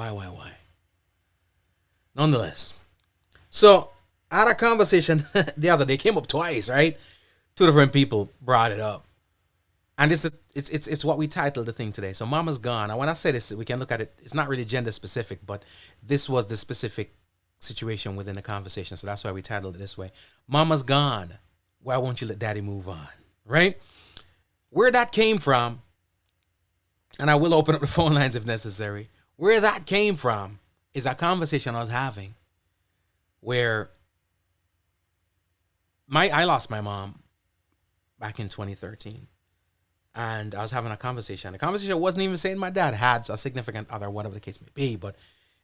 Why? Nonetheless. So I had a conversation the other day, came up twice, right? Two different people brought it up. And it's what we titled the thing today. So Mama's gone. And when I say this, we can look at it. It's not really gender specific, but this was the specific situation within the conversation. So that's why we titled it this way. Mama's gone. Why won't you let daddy move on? Right? Where that came from, and I will open up the phone lines if necessary. Where that came from is a conversation I was having where I lost my mom back in 2013. And I was having a conversation. The conversation wasn't even saying my dad had a significant other, whatever the case may be, but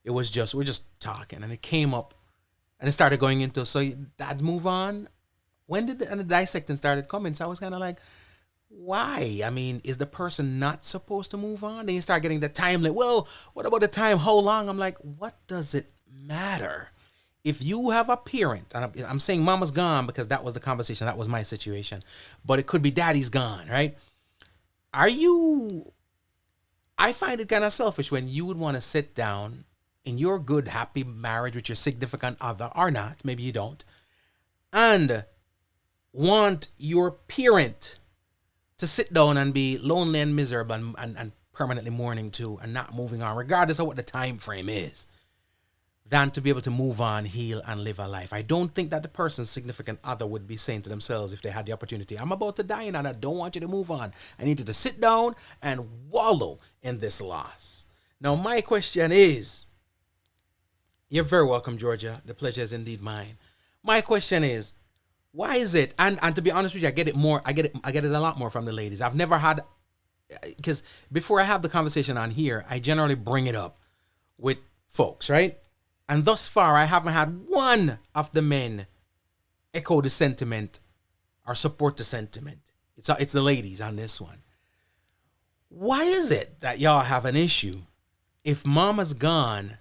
it was just, we're just talking. And it came up and it started going into, so dad move on? When did and the dissecting started coming? So I was kind of like, why? I mean, is the person not supposed to move on? Then you start getting the time, like, well, what about the time? How long? I'm like, what does it matter? If you have a parent, and I'm saying mama's gone because that was the conversation, that was my situation, but it could be daddy's gone, right? I find it kind of selfish when you would want to sit down in your good, happy marriage with your significant other, or not, maybe you don't, and want your parent to sit down and be lonely and miserable and permanently mourning too and not moving on, regardless of what the time frame is, than to be able to move on, heal, and live a life. I don't think that the person's significant other would be saying to themselves if they had the opportunity, I'm about to die and I don't want you to move on. I need you to sit down and wallow in this loss. Now, my question is, you're very welcome, Georgia. The pleasure is indeed mine. My question is, why is it, and to be honest with you, I get it a lot more from the ladies. I've never had, because before I have the conversation on here, I generally bring it up with folks, right? And thus far, I haven't had one of the men echo the sentiment or support the sentiment. It's the ladies on this one. Why is it that y'all have an issue if mama's gone,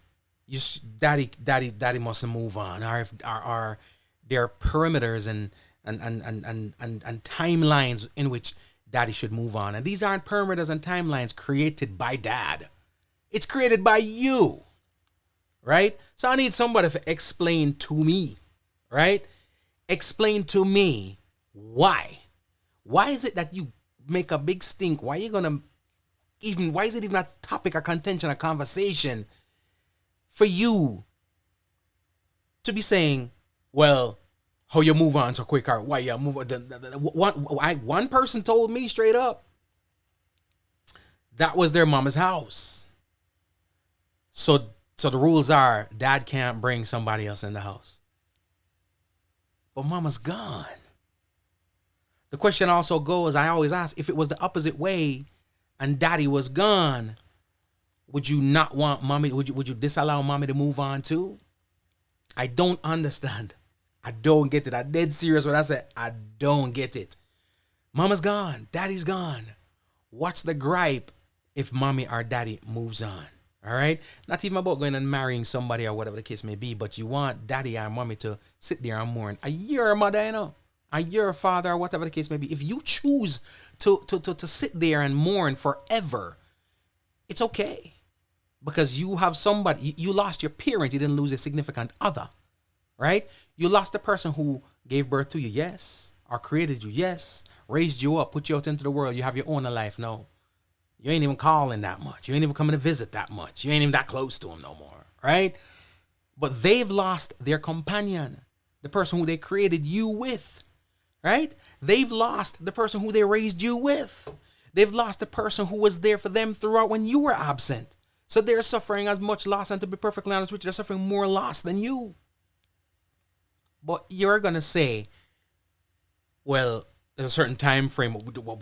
daddy mustn't move on, or if are there are perimeters and timelines in which daddy should move on? And these aren't perimeters and timelines created by dad. It's created by you. Right? So I need somebody to explain to me, right? Explain to me why. Why is it that you make a big stink? Why is it even a topic, a contention, a conversation for you to be saying, well, how you move on so quick, or why you move on? One person told me straight up that was their mama's house. So the rules are dad can't bring somebody else in the house. But mama's gone. The question also goes, I always ask, if it was the opposite way and daddy was gone, would you not want mommy, would you disallow mommy to move on too? I don't understand. I don't get it. I'm dead serious when I say I don't get it. Mama's gone. Daddy's gone. What's the gripe if mommy or daddy moves on? All right? Not even about going and marrying somebody or whatever the case may be, but you want daddy or mommy to sit there and mourn. Are you a mother, you know? Are you a father or whatever the case may be? If you choose to sit there and mourn forever, it's okay. Because you have somebody, you lost your parent, you didn't lose a significant other. Right? You lost the person who gave birth to you, yes. Or created you, yes. Raised you up, put you out into the world. You have your own life, no. You ain't even calling that much. You ain't even coming to visit that much. You ain't even that close to them no more, right? But they've lost their companion, the person who they created you with, right? They've lost the person who they raised you with. They've lost the person who was there for them throughout when you were absent. So they're suffering as much loss, and to be perfectly honest with you, they're suffering more loss than you. But you're going to say, well, there's a certain time frame.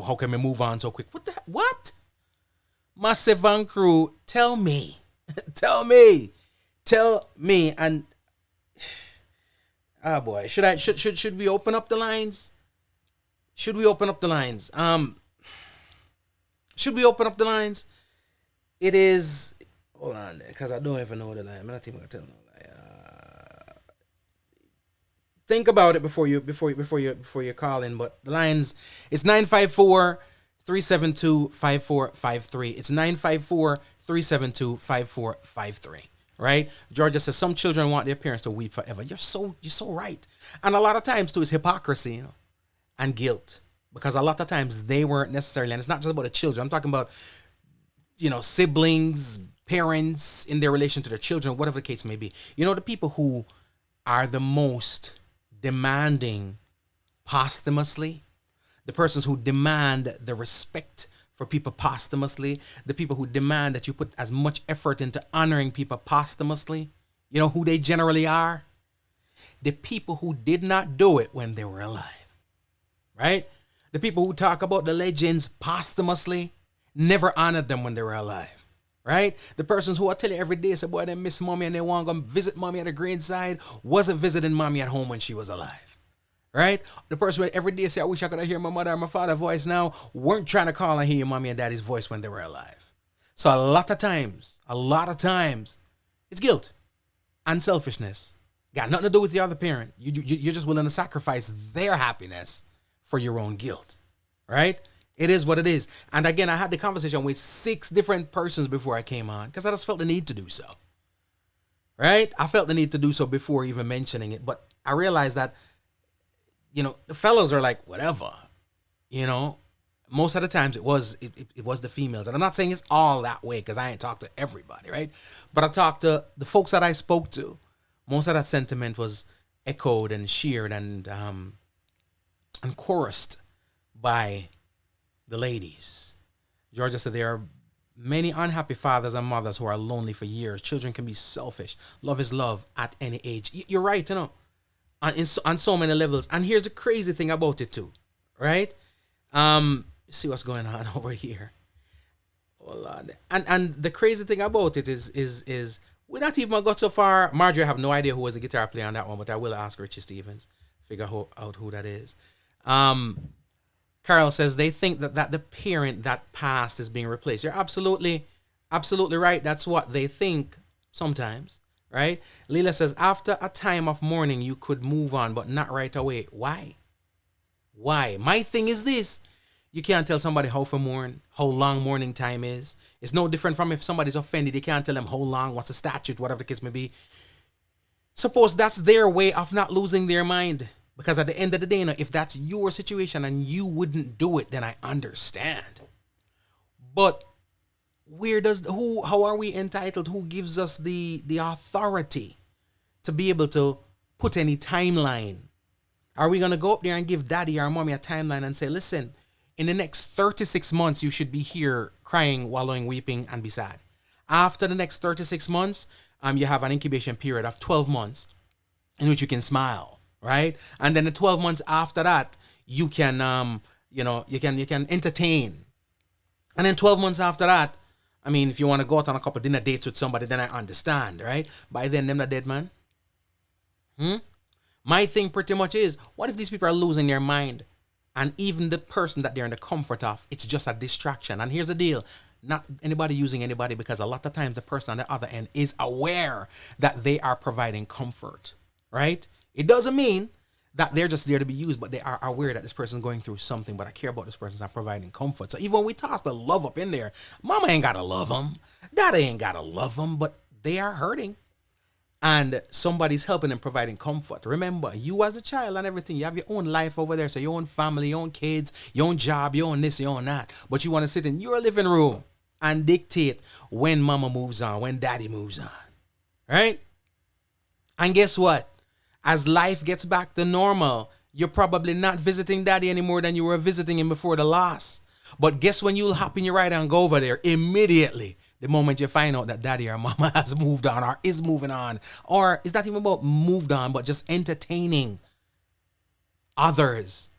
How can we move on so quick? What? Massive and crew, tell me, and oh boy, should we open up the lines? Should we open up the lines? It is, hold on, because I don't even know the line. I'm not even gonna tell no lie. Think about it before you call in. But the lines, it's 954 954-372-5453. It's 954-372-5453. Right? Georgia says some children want their parents to weep forever. You're so right. And a lot of times too is hypocrisy, and guilt. Because a lot of times they weren't necessarily, and it's not just about the children. I'm talking about, siblings, parents in their relation to their children, whatever the case may be. The people who are the most demanding posthumously, the persons who demand the respect for people posthumously, the people who demand that you put as much effort into honoring people posthumously, who they generally are? The people who did not do it when they were alive, right? The people who talk about the legends posthumously never honored them when they were alive, right? The persons who I tell you every day, say, boy, they miss mommy and they want to go visit mommy at the graveside, wasn't visiting mommy at home when she was alive, right? The person who every day say, I wish I could hear my mother or my father's voice now, weren't trying to call and hear your mommy and daddy's voice when they were alive. So a lot of times, it's guilt and selfishness. Got nothing to do with the other parent. You're just willing to sacrifice their happiness for your own guilt, right? It is what it is. And again, I had the conversation with 6 different persons before I came on because I just felt the need to do so, right? I felt the need to do so before even mentioning it. But I realized that, the fellas are like, whatever, most of the times it was the females. And I'm not saying it's all that way because I ain't talked to everybody, right? But I talked to the folks that I spoke to. Most of that sentiment was echoed and shared and chorused by the ladies. Georgia said there are many unhappy fathers and mothers who are lonely for years. Children can be selfish. Love is love at any age. You're right, on so many levels. And here's the crazy thing about it too, right? See what's going on over here. Hold on. And the crazy thing about it is we're not even gonna go so far. Marjorie, I have no idea who was the guitar player on that one, but I will ask Richie Stevens, figure out who that is. Carol says they think that the parent that passed is being replaced. You're absolutely right. That's what they think sometimes, right? Leela says after a time of mourning, you could move on, but not right away. Why? My thing is this. You can't tell somebody how to mourn, how long mourning time is. It's no different from if somebody's offended. You can't tell them how long, what's the statute, whatever the case may be. Suppose that's their way of not losing their mind. Because at the end of the day, if that's your situation and you wouldn't do it, then I understand. But how are we entitled? Who gives us the authority to be able to put any timeline? Are we going to go up there and give daddy or mommy a timeline and say, listen, in the next 36 months, you should be here crying, wallowing, weeping, and be sad. After the next 36 months, you have an incubation period of 12 months in which you can smile. Right? And then the 12 months after that, you can, you can entertain. And then 12 months after that, if you want to go out on a couple dinner dates with somebody, then I understand, right? By then, them not dead, man. My thing pretty much is, what if these people are losing their mind? And even the person that they're in the comfort of, it's just a distraction. And here's the deal. Not anybody using anybody, because a lot of times the person on the other end is aware that they are providing comfort, right? It doesn't mean that they're just there to be used, but they are aware that this person is going through something, but I care about this person not providing comfort. So even when we toss the love up in there, mama ain't got to love them. Daddy ain't got to love them, but they are hurting. And somebody's helping them, providing comfort. Remember, you as a child and everything, you have your own life over there. So your own family, your own kids, your own job, your own this, your own that. But you want to sit in your living room and dictate when mama moves on, when daddy moves on. Right? And guess what? As life gets back to normal, you're probably not visiting daddy anymore than you were visiting him before the loss. But guess when you'll hop in your ride and go over there immediately, the moment you find out that daddy or mama has moved on or is moving on, or it's not even about moved on, but just entertaining others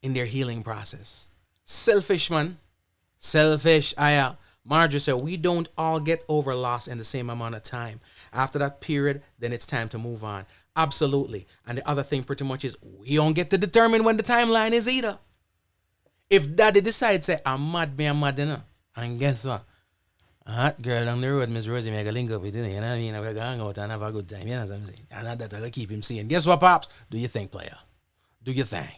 in their healing process. Selfish, man. Selfish. Marjorie said, we don't all get over loss in the same amount of time. After that period, then it's time to move on. Absolutely. And the other thing pretty much is we don't get to determine when the timeline is either. If daddy decides, say, I'm mad, and guess what? A hot girl down the road, Miss Rosie, make a link up with it, you know what I mean? We're going to hang out and have a good time, you know what I'm saying? And that's going to keep him saying, guess what, Pops? Do your thing, player. Do your thing.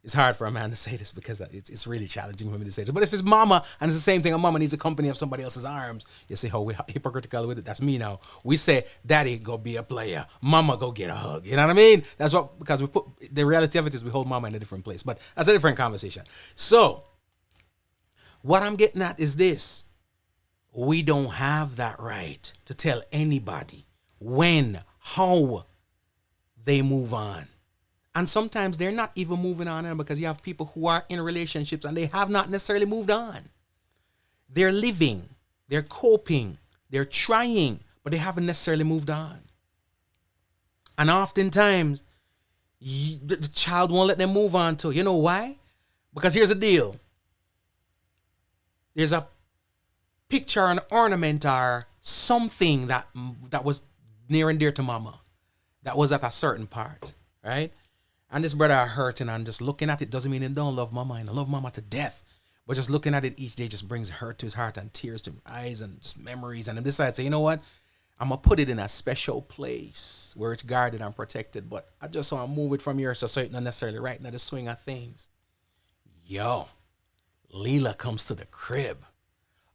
It's hard for a man to say this because it's really challenging for me to say this. But if it's mama, and it's the same thing, a mama needs the company of somebody else's arms, you say, oh, we're hypocritical with it. That's me now. We say, daddy, go be a player. Mama, go get a hug. You know what I mean? That's what, because we put, the reality of it is we hold mama in a different place. But that's a different conversation. So, what I'm getting at is this. We don't have that right to tell anybody when, how they move on. And sometimes they're not even moving on because you have people who are in relationships and they have not necessarily moved on. They're living, they're coping, they're trying, but they haven't necessarily moved on. And oftentimes, the child won't let them move on too. You know why? Because here's the deal. There's a picture, an ornament, or something that was near and dear to mama. That was at a certain part, right? And this brother are hurting and just looking at it doesn't mean he don't love mama and I love mama to death. But just looking at it each day just brings hurt to his heart and tears to his eyes and just memories. And he decides, say, you know what? I'm going to put it in a special place where it's guarded and protected. But I just want to move it from here so it's not necessarily right now the swing of things. Yo, Leela comes to the crib.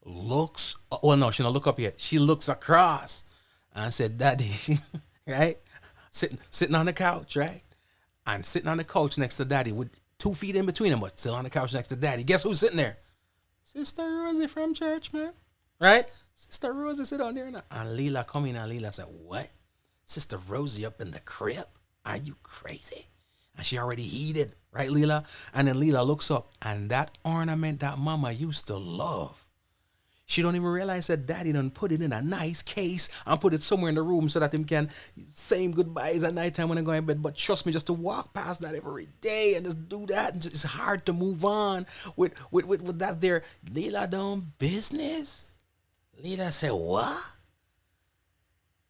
Looks, well, no, she don't look up yet. She looks across and said, Daddy, right? Sitting on the couch, right? And sitting on the couch next to Daddy with 2 feet in between them, but still on the couch next to Daddy. Guess who's sitting there? Sister Rosie from church, man. Right? Sister Rosie sit on there. And Leela come in and Leela said, what? Sister Rosie up in the crib? Are you crazy? And she already heated, right, Leela? And then Leela looks up and that ornament that mama used to love, she don't even realize that Daddy done put it in a nice case and put it somewhere in the room so that him can say him goodbyes at nighttime when I go in bed. But trust me, just to walk past that every day and just do that, and it's hard to move on with that there. Leela done business. Leela said, what?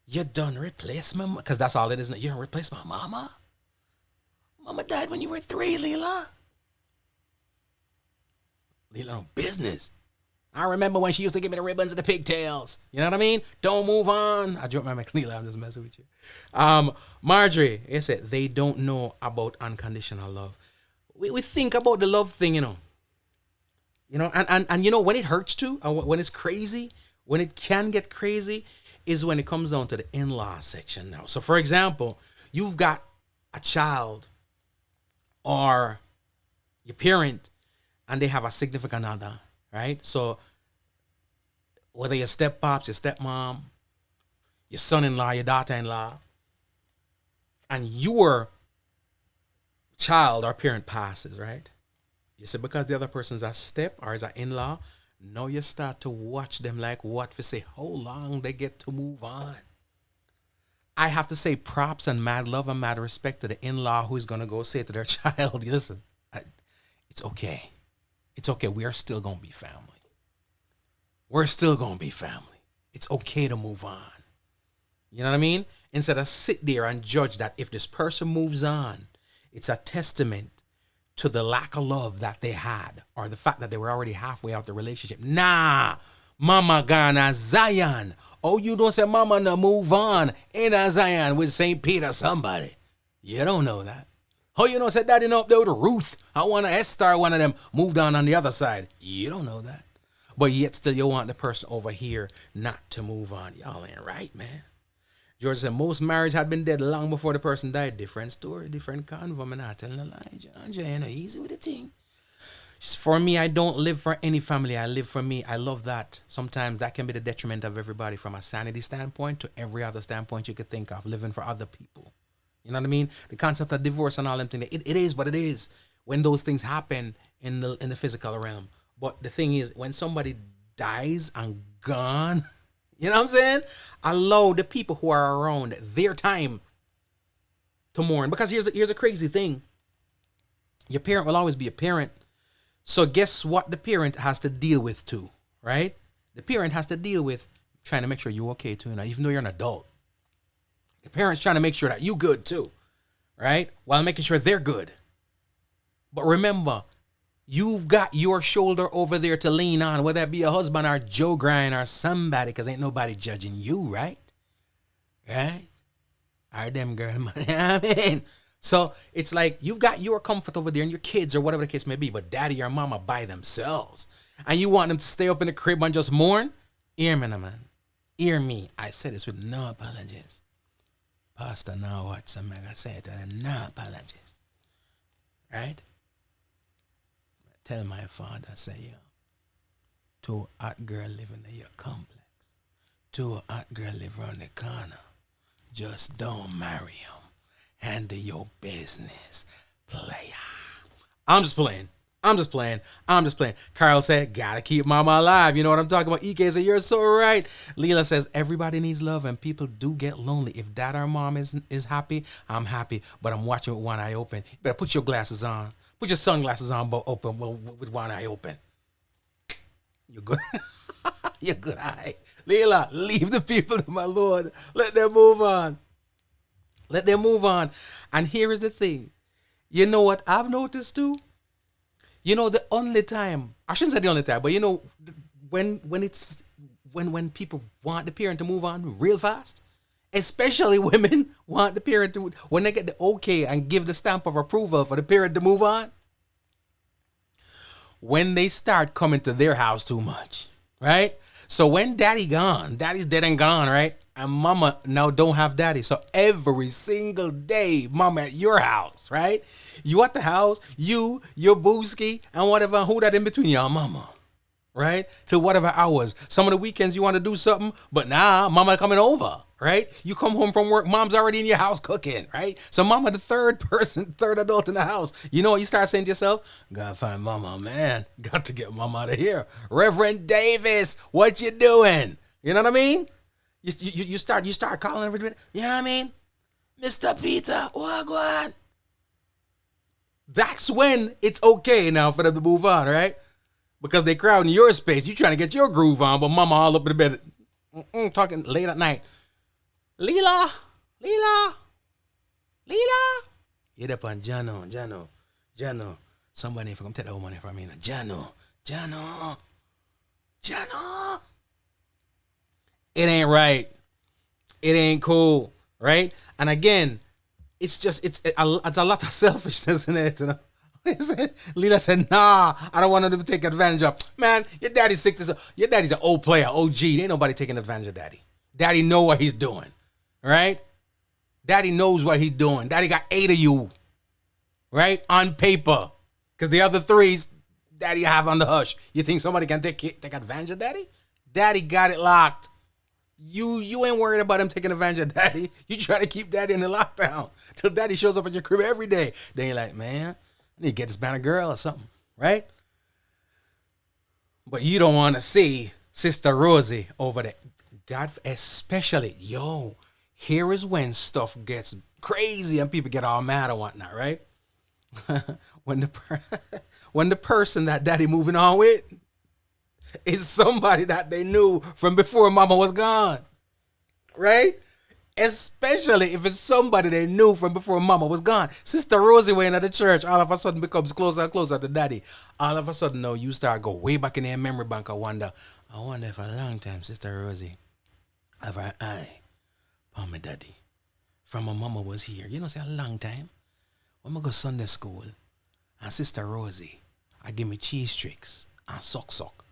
You done replace my mama? Because that's all it is. You done replace my mama? Mama died when you were 3, Leela. Leela done business. I remember when she used to give me the ribbons and the pigtails. You know what I mean? Don't move on. I dropped my Leela. I'm just messing with you. Marjorie, you said they don't know about unconditional love. We think about the love thing, you know. You know, and you know, when it hurts too, when it's crazy, when it can get crazy, is when it comes down to the in-law section now. So, for example, you've got a child or your parent, and they have a significant other. Right? So whether your step-pops, your stepmom, your son-in-law, your daughter-in-law, and your child or parent passes, right? You say because the other person's a step or is an in-law, now you start to watch them like what to say, how long they get to move on. I have to say props and mad love and mad respect to the in-law who's going to go say to their child, listen, it's okay. It's okay. We are still going to be family. We're still going to be family. It's okay to move on. You know what I mean? Instead of sit there and judge that if this person moves on, it's a testament to the lack of love that they had or the fact that they were already halfway out the relationship. Nah, mama gone a Zion. Oh, you don't say mama no move on in a Zion with St. Peter somebody. You don't know that. Oh, you know, said daddy no up there with Ruth. I want to Esther, one of them moved on the other side. You don't know that. But yet still you want the person over here not to move on. Y'all ain't right, man. George said most marriage had been dead long before the person died. Different story, different convo. I'm not telling a lie, John. You know, easy with the thing. For me, I don't live for any family. I live for me. I love that. Sometimes that can be the detriment of everybody from a sanity standpoint to every other standpoint you could think of, living for other people. You know what I mean? The concept of divorce and all them things, it is what it is when those things happen in the physical realm. But the thing is, when somebody dies and gone, you know what I'm saying? Allow the people who are around their time to mourn. Because here's a crazy thing. Your parent will always be a parent. So guess what the parent has to deal with too, right? The parent has to deal with trying to make sure you're okay too, even though you're an adult. The parent's trying to make sure that you good too, right? While making sure they're good. But remember, you've got your shoulder over there to lean on, whether it be a husband or Joe Grind or somebody, because ain't nobody judging you, right? Right? Or them girl, man. I mean, So it's like you've got your comfort over there and your kids or whatever the case may be, but daddy or mama by themselves. And you want them to stay up in the crib and just mourn? Hear me, no, man. Hear me. I said this with no apologies. Pastor, now watch some man. I say it and no apologies. Right? Tell my father, say, yo, two hot girl living in your complex. Two hot girl live around the corner. Just don't marry them. Handle your business, player. I'm just playing. Carl said, gotta keep mama alive. You know what I'm talking about? EK said, you're so right. Leela says, everybody needs love and people do get lonely. If dad or mom is happy, I'm happy. But I'm watching with one eye open. You better put your glasses on. Put your sunglasses on, but open with one eye open. You're good. You're good eye. Leela, leave the people to my Lord. Let them move on. And here is the thing. You know what I've noticed too? You know, the only time, I shouldn't say the only time, but you know, when people want the parent to move on real fast, especially women want the parent to, when they get the okay and give the stamp of approval for the parent to move on, when they start coming to their house too much, right? So when daddy's dead and gone, right? And mama now don't have daddy. So every single day, mama at your house, right? You at the house, your booski, and whatever, who that in between your mama, right? Till whatever hours. Some of the weekends you want to do something, but nah, mama coming over, right? You come home from work, mom's already in your house cooking, right? So mama the third adult in the house. You know what you start saying to yourself? Gotta find mama, man. Got to get mama out of here. Reverend Davis, what you doing? You know what I mean? You start calling everybody. You know what I mean? Mr. Peter, what go on? That's when it's okay now for them to move on, right? Because they crowding your space. You trying to get your groove on, but mama all up in the bed talking late at night. Leela. You're up on Jano. Somebody if I'm take that woman if I mean Jano. It ain't right. It ain't cool, right? And again, it's a lot of selfishness in it, you know. Leela said, nah, I don't want them to take advantage of. Man, your daddy's 60. Your daddy's an old player, OG. Ain't nobody taking advantage of daddy. Daddy know what he's doing, right? Daddy knows what he's doing. Daddy got 8 of you, right? On paper. Because the other 3s, daddy have on the hush. You think somebody can take advantage of daddy? Daddy got it locked. You ain't worried about him taking advantage of daddy. You try to keep daddy in the lockdown till daddy shows up at your crib every day. Then you're like, man, I need to get this man a girl or something, right? But you don't want to see Sister Rosie over there. God, especially, here is when stuff gets crazy and people get all mad and whatnot, right? when the person that daddy moving on with is somebody that they knew from before mama was gone, right? Especially if it's somebody they knew from before mama was gone. Sister Rosie went at the church, all of a sudden becomes closer and closer to daddy. All of a sudden, now you start go way back in their memory bank. I wonder if a long time Sister Rosie have her eye on my daddy from when mama was here. You know, say a long time. When I go Sunday school, and Sister Rosie, I give me cheese tricks and sock.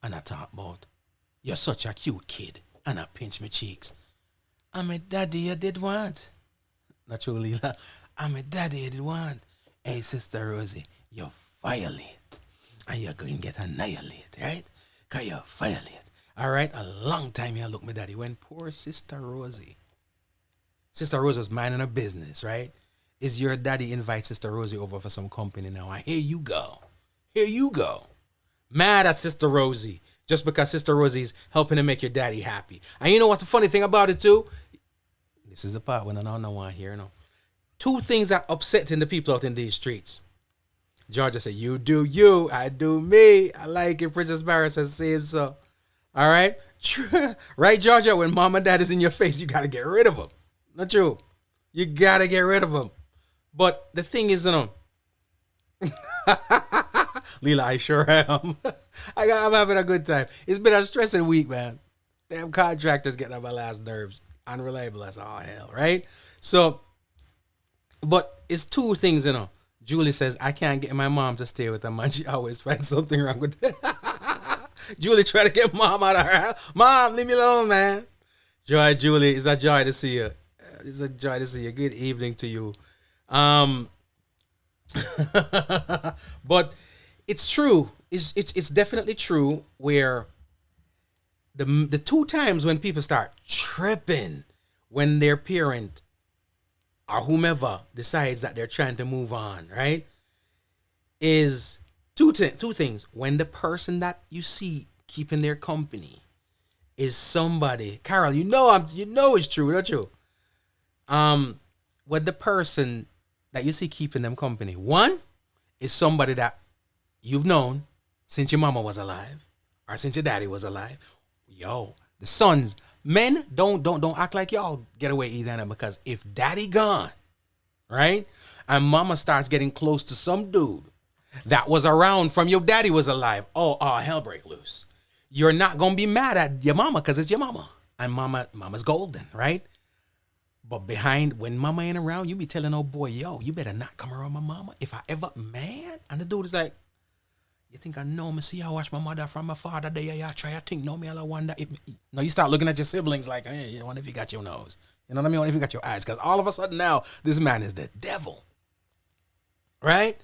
And I talk about, you're such a cute kid. And I pinch my cheeks. I'm a daddy you did want. Not true, Leela. I'm a daddy you did want. Hey, Sister Rosie, you're violate. And you're going to get annihilated, right? Because you're violate. All right? A long time you look my daddy. When poor Sister Rosie was minding her business, right? Is your daddy invite Sister Rosie over for some company now? And here you go. Mad at Sister Rosie just because Sister Rosie's helping to make your daddy happy. And you know what's the funny thing about it too? This is the part when I don't know one here. 2 things that upsetting the people out in these streets. Georgia said, you do you, I do me. I like it. Princess Barrett says, same so. All right? Right, Georgia? When mom and dad is in your face, you got to get rid of them. Not true. You got to get rid of them. But the thing is, Leela, I sure am. I'm having a good time. It's been a stressing week, man. Damn contractors getting on my last nerves. Unreliable as all hell, right? So But it's two things, you know. Julie says, I can't get my mom to stay with her man. She always finds something wrong with it. Julie trying to get mom out of her house. Mom, leave me alone, man. Joy, Julie, it's a joy to see you. It's a joy to see you. Good evening to you. Um, but it's true. It's definitely true where the two times when people start tripping when their parent or whomever decides that they're trying to move on, right? Is two things. When the person that you see keeping their company is somebody, Carol, you know it's true, don't you? With the person that you see keeping them company, one is somebody that you've known since your mama was alive or since your daddy was alive. Yo, the sons, men, don't act like y'all get away either, because if daddy gone, right, and mama starts getting close to some dude that was around from your daddy was alive, oh, hell break loose. You're not gonna be mad at your mama because it's your mama, and mama's golden, right? But behind, when mama ain't around, you be telling old boy, yo, you better not come around my mama. If I ever, man, and the dude is like, you think I know me? See, I watch my mother from my father. There, yeah, try to think. No, me, I wonder if. No, you start looking at your siblings like, hey, you wonder if you got your nose. You know what I mean? Wonder if you got your eyes, because all of a sudden now, this man is the devil, right?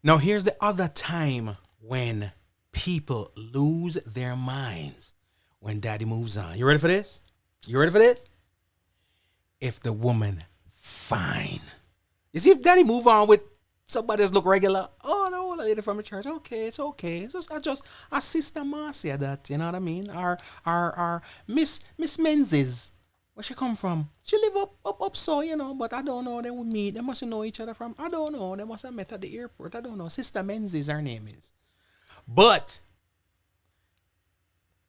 Now, here's the other time when people lose their minds when daddy moves on. You ready for this? You ready for this? If the woman fine. You see, if daddy move on with somebody that's look regular, oh, no, a lady from the church, okay, it's okay. It's just a Sister Marcia that, you know what I mean? Our Miss Menzies, where she come from? She live up so, you know, but I don't know, they would meet. They must know each other from, I don't know, they must have met at the airport. I don't know. Sister Menzies, her name is. But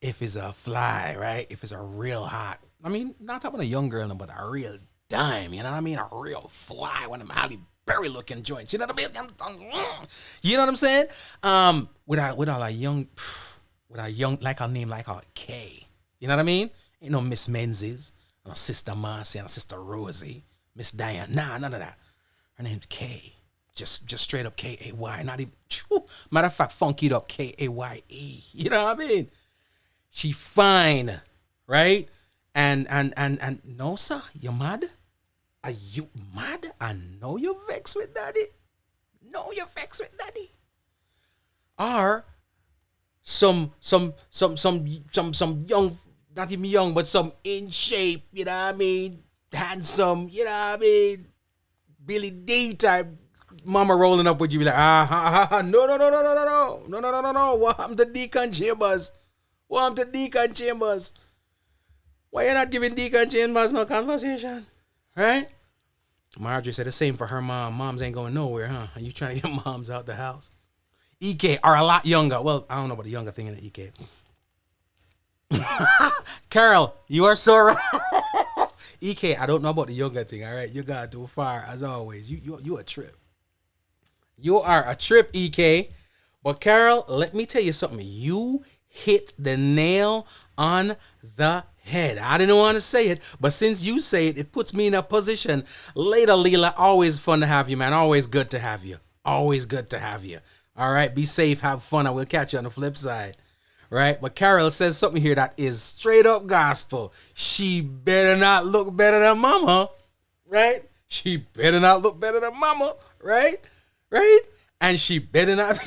if it's a fly, right? If it's a real hot, I mean, not talking about a young girl, but a real dime, you know what I mean? A real fly, one of them Halle Berry looking joints, you know what I mean? You know what I'm saying? With a young, like her name, like her K, you know what I mean? Ain't no Miss Menzies, no Sister Marcy, no Sister Rosie, Miss Diane, nah, none of that. Her name's K. Just straight up K-A-Y, not even, matter of fact, funkied up K-A-Y-E, you know what I mean? She fine, right? And no, sir, you mad? Are you mad? I know you're vexed with daddy. No, you're vexed with daddy. Or some young, not even young, but some in shape, you know what I mean? Handsome, you know what I mean? Billy D type mama rolling up with you, be like, no. What happened to Deacon Chambers? What happened to Deacon Chambers? Why you not giving Deacon Chambers no conversation? Right? Marjorie said the same for her mom. Moms ain't going nowhere, huh? Are you trying to get moms out the house? EK are a lot younger. Well, I don't know about the younger thing in the EK. Carol, you are so right. EK, I don't know about the younger thing, all right? You got too far, as always. You a trip. You are a trip, EK. But Carol, let me tell you something. You hit the nail on the head. I didn't want to say it, but since you say it, it puts me in a position. Later, Leela, always fun to have you, man. Always good to have you. Always good to have you. All right, be safe, have fun. I will catch you on the flip side. Right? But Carol says something here that is straight up gospel. She better not look better than mama. Right? She better not look better than mama. Right? Right? And she better not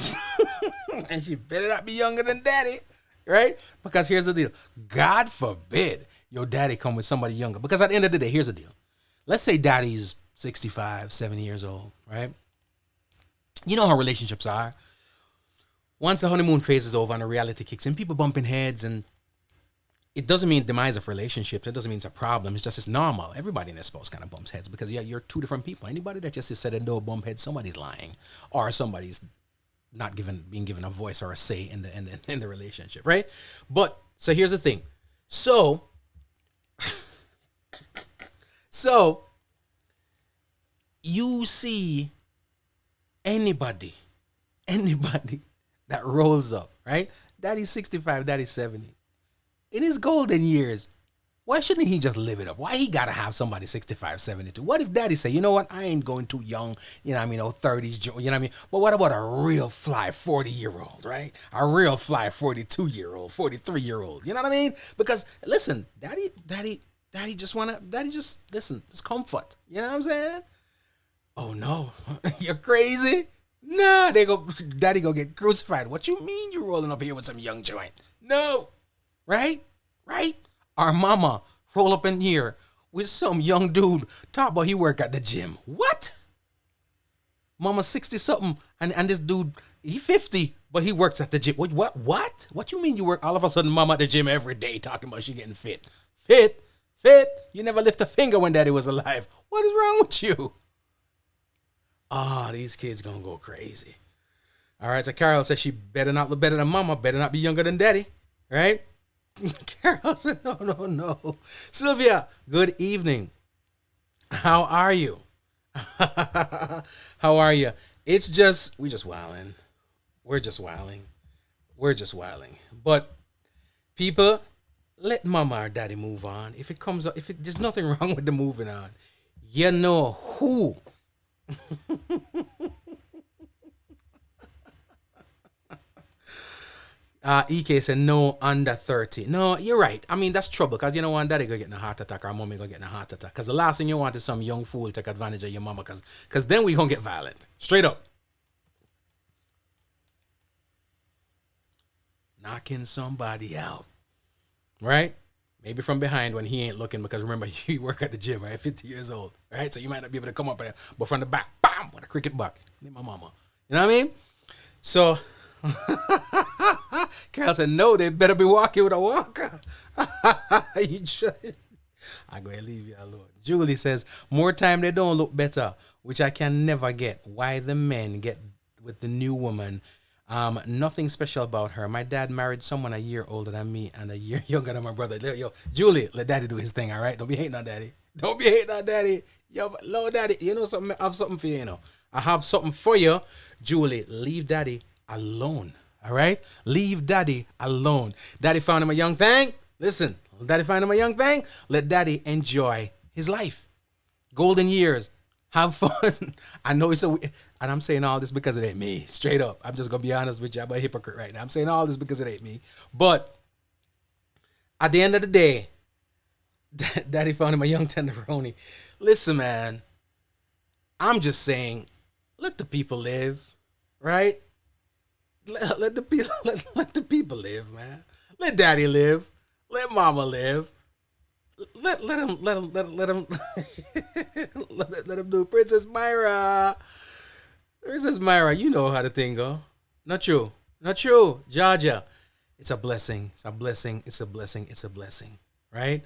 be younger than daddy. Right? Because here's the deal. God forbid your daddy come with somebody younger. Because at the end of the day, here's the deal. Let's say daddy's 65, 70 years old, right? You know how relationships are. Once the honeymoon phase is over and the reality kicks in, people bumping heads, and it doesn't mean demise of relationships. It doesn't mean it's a problem. It's just it's normal. Everybody in their spouse kind of bumps heads because you're two different people. Anybody that just said and no bump heads, somebody's lying, or somebody's not being given a voice or a say in the relationship, right? But so here's the thing. So you see anybody that rolls up, right? Daddy's 65, daddy's 70. In his golden years, Why shouldn't he just live it up? Why he gotta have somebody 65, 72? What if daddy say, you know what, I ain't going too young, you know what I mean, 30s, you know what I mean? But what about a real fly 40-year-old, right? A real fly 42-year-old, 43-year-old, you know what I mean? Because, listen, daddy just listen, it's comfort, you know what I'm saying? Oh no, you're crazy? Nah, daddy go get crucified. What you mean you rolling up here with some young joint? No, right? Our mama roll up in here with some young dude talk about he work at the gym. What? Mama 60 something and this dude, he 50, but he works at the gym. What? What you mean you work all of a sudden mama at the gym every day talking about she getting fit? Fit? You never lift a finger when daddy was alive. What is wrong with you? These kids gonna go crazy. All right, so Carol says she better not look better than mama, better not be younger than daddy, right? Carol said, no. Sylvia, good evening. How are you? How are you? It's just, we're just wilding. We're just wilding. But people, let mama or daddy move on. If there's nothing wrong with the moving on. You know who? EK said no under 30. No, you're right. I mean, that's trouble because you know when daddy go get in a heart attack or mommy go get in a heart attack. Because the last thing you want is some young fool take advantage of your mama because then we gonna get violent. Straight up. Knocking somebody out. Right? Maybe from behind when he ain't looking because remember, you work at the gym, right? 50 years old, right? So you might not be able to come up there, but from the back, bam, with a cricket bat. Need my mama. You know what I mean? So, Carol said, no, they better be walking with a walker. You should. I'm going to leave you alone. Julie says, more time they don't look better, which I can never get. Why the men get with the new woman? Nothing special about her. My dad married someone a year older than me and a year younger than my brother. Yo, Julie, let daddy do his thing, all right? Don't be hating on daddy. Yo, Lord daddy, you know something? I have something for you, you know. I have something for you. Julie, leave daddy alone, all right? Leave daddy alone. Daddy found him a young thing. Listen, daddy found him a young thing. Let daddy enjoy his life. Golden years. Have fun. I know it's and I'm saying all this because it ain't me. Straight up. I'm just going to be honest with you. I'm a hypocrite right now. I'm saying all this because it ain't me. But at the end of the day, daddy found him a young tenderoni. Listen, man. I'm just saying, let the people live, right? Let the people live, man. Let daddy live. Let mama live. Let him let him do Princess Myra, you know how the thing go. Not true, Georgia. It's a blessing, right?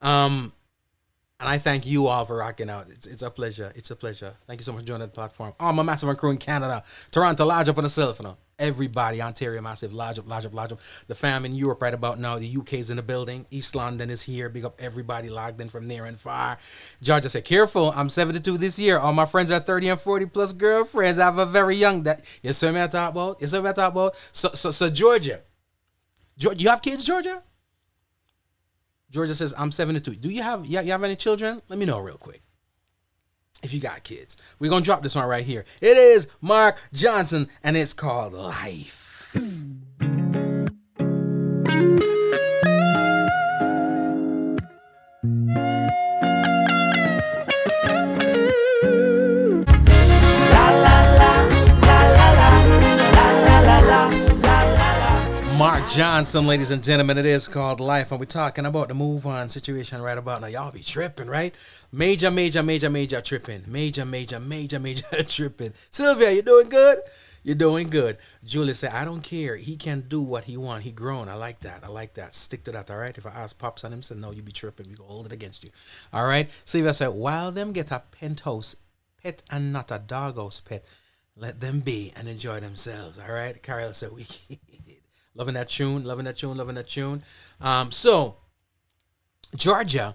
And I thank you all for rocking out. It's a pleasure. Thank you so much for joining the platform. My massive crew in Canada, Toronto, large up on the cell phone. Everybody, Ontario, massive, large up. The fam in Europe right about now. The UK's in the building. East London is here. Big up everybody logged in from near and far. Georgia said, careful, I'm 72 this year. All my friends are 30 and 40 plus girlfriends. I have a very young, you see me I talk about? So Georgia, you have kids, Georgia? Georgia says, I'm 72. Do you have any children? Let me know real quick. If you got kids. We're going to drop this one right here. It is Mark Johnson, and it's called Life. Mark Johnson, ladies and gentlemen, it is called Life, and we're talking about the move on situation right about now. Y'all be tripping, right? Major tripping. Major tripping. Sylvia, you doing good? You're doing good. Julie said, I don't care. He can do what he want. He grown. I like that. Stick to that, all right? If I ask Pops on him, said, no, you be tripping. We go hold it against you. All right? Sylvia said, while them get a penthouse pet and not a doghouse pet, let them be and enjoy themselves, all right? Carol said, we loving that tune. So, Georgia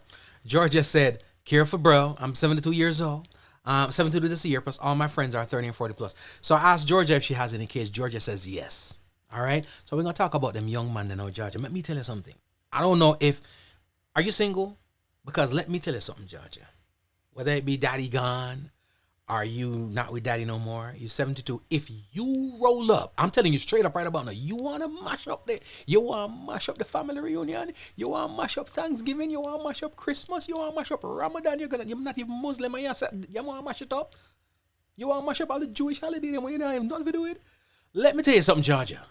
said, careful, bro. I'm 72 years old. 72 this year, plus all my friends are 30 and 40 plus. So I asked Georgia if she has any kids. Georgia says yes. All right? So we're going to talk about them young men now, Georgia. Let me tell you something. I don't know if, Are you single? Because let me tell you something, Georgia. Whether it be daddy gone, are you not with daddy no more? You're 72. If you roll up, I'm telling you straight up right about now, you want to mash up the family reunion, you want to mash up Thanksgiving, you want to mash up Christmas, you want to mash up Ramadan, you're not even Muslim, and you want to mash it up? You want to mash up all the Jewish holidays when you don't have nothing to do with it? Let me tell you something, Georgia.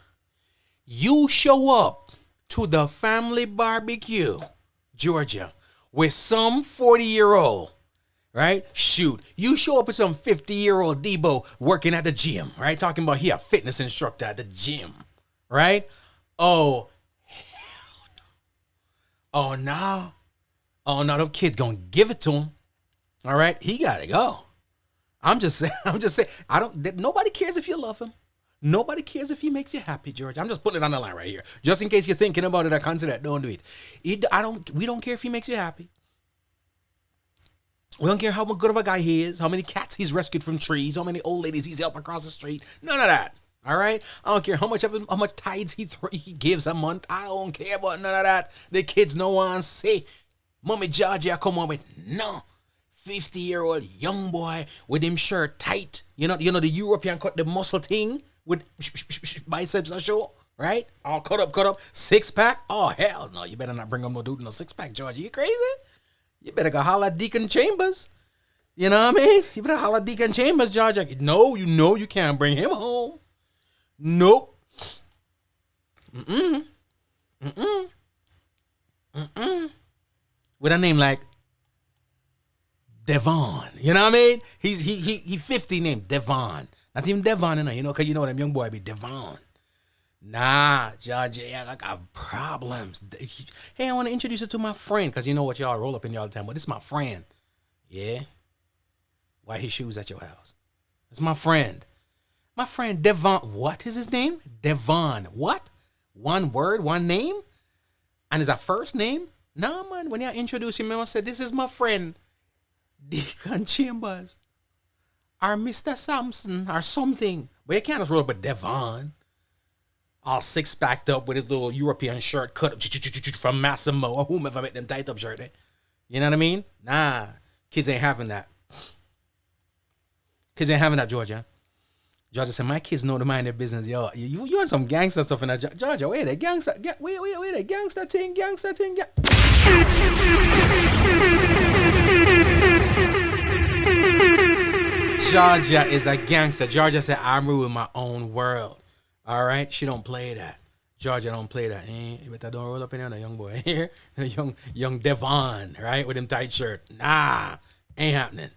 You show up to the family barbecue, Georgia, with some 40-year-old, right? Shoot, you show up with some 50-year-old Debo working at the gym, right? Talking about he a fitness instructor at the gym, right? Oh, hell no. Oh, no. Oh, no, them kids gonna give it to him. All right? He gotta go. I'm just saying, nobody cares if you love him. Nobody cares if he makes you happy, George. I'm just putting it on the line right here. Just in case you're thinking about it or consider it, don't do it. We don't care if he makes you happy. We don't care how good of a guy he is, how many cats he's rescued from trees, how many old ladies he's helped across the street. None of that. All right? I don't care how much tithes he gives a month. I don't care about none of that. The kids no one say, Mommy Georgia come on with no 50-year-old young boy with him shirt tight. You know the European cut the muscle thing with biceps and show, right? All cut up, 6-pack. Oh hell no! You better not bring him no dude in a 6-pack, Georgia. You crazy? You better go holler at Deacon Chambers. You know what I mean? You better holler at Deacon Chambers, Georgia. No, you can't bring him home. Nope. With a name like Devon, you know what I mean? He 50 named Devon. Not even Devon, cause you know them young boy be Devon. Nah, Georgia, I got problems. Hey, I want to introduce you to my friend, cause you know what y'all roll up in y'all the time, but this is my friend. Yeah? Why his shoes at your house? It's my friend. My friend Devon. What is his name? Devon. What? One word, one name? And is that first name? Nah, man. When you introduce him, I said, this is my friend, Deacon Chambers. Or Mr. Sampson, or something. But you can't just roll up with Devon. All 6-packed up with his little European shirt cut from Massimo or whomever made them tight up shirt. You know what I mean? Nah. Kids ain't having that. Kids ain't having that, Georgia. Georgia said, my kids know to mind their business. Yo, you want some gangster stuff in that. Georgia, wait, that gangster. Wait, that gangster thing. Georgia is a gangster. Georgia said, I'm ruling my own world. All right? She don't play that. Georgia don't play that. You better don't roll up in there, the young boy here. The young Devon, right? With him tight shirt. Nah. Ain't happening.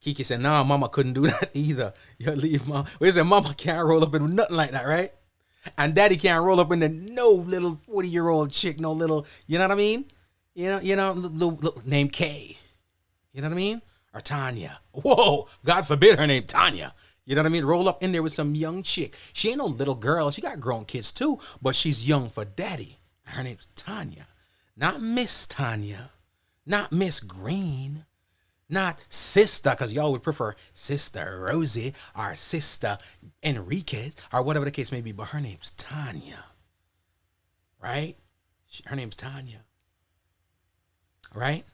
Kiki said, nah, mama couldn't do that either. You leave mom. We said, mama can't roll up in nothing like that, right? And daddy can't roll up into no little 40-year-old chick, no little, you know what I mean? You know, little, name Kay. You know what I mean? Or Tanya. Whoa, God forbid her name Tanya. You know what I mean? Roll up in there with some young chick. She ain't no little girl. She got grown kids too, but she's young for daddy. Her name's Tanya. Not Miss Tanya. Not Miss Green. Not Sister, because y'all would prefer Sister Rosie or Sister Enriquez or whatever the case may be, but her name's Tanya. Right? Her name's Tanya. Right?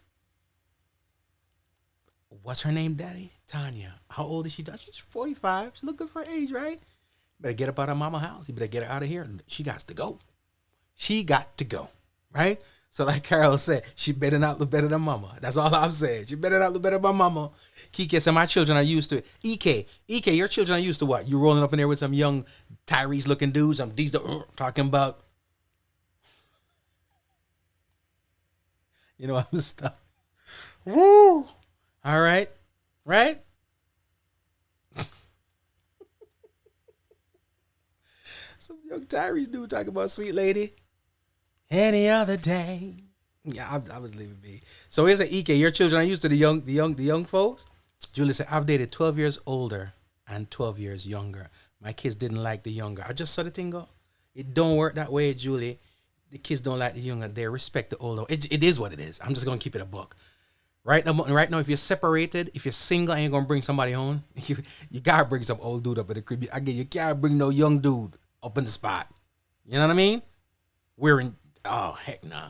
What's her name, Daddy? Tanya. How old is she? She's 45. She look good for her age, right? You better get up out of mama's house. You better get her out of here. She got to go. Right? So like Carol said, she better not look better than mama. That's all I'm saying. She better not look better than mama. Kike said, my children are used to it. EK, your children are used to what? You rolling up in there with some young Tyrese looking dudes. These talking about, I'm stuck. Woo! All right? Right? Some young Tyrese dude talking about sweet lady. Any other day. Yeah, I was leaving be. So here's an EK. Your children are used to the young folks. Julie said, I've dated 12 years older and 12 years younger. My kids didn't like the younger. I just saw the thing go. It don't work that way, Julie. The kids don't like the younger. They respect the older. It is what it is. I'm just gonna keep it a buck. Right now, if you're separated, if you're single and you're gonna bring somebody home, you gotta bring some old dude up in the crib. Again, you can't bring no young dude up in the spot. You know what I mean? Oh, heck no.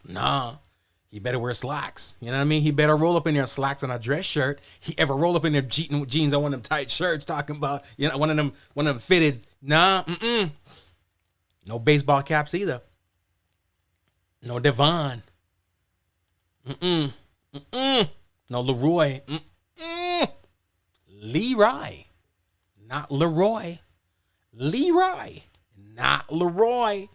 Nah. He better wear slacks. You know what I mean? He better roll up in there slacks and a dress shirt. He ever roll up in there jeans on one of them tight shirts talking about, one of them fitted. Nah, no baseball caps either. No Devon. No Leroy. Leroy. Not Leroy. Leroy. Not Leroy.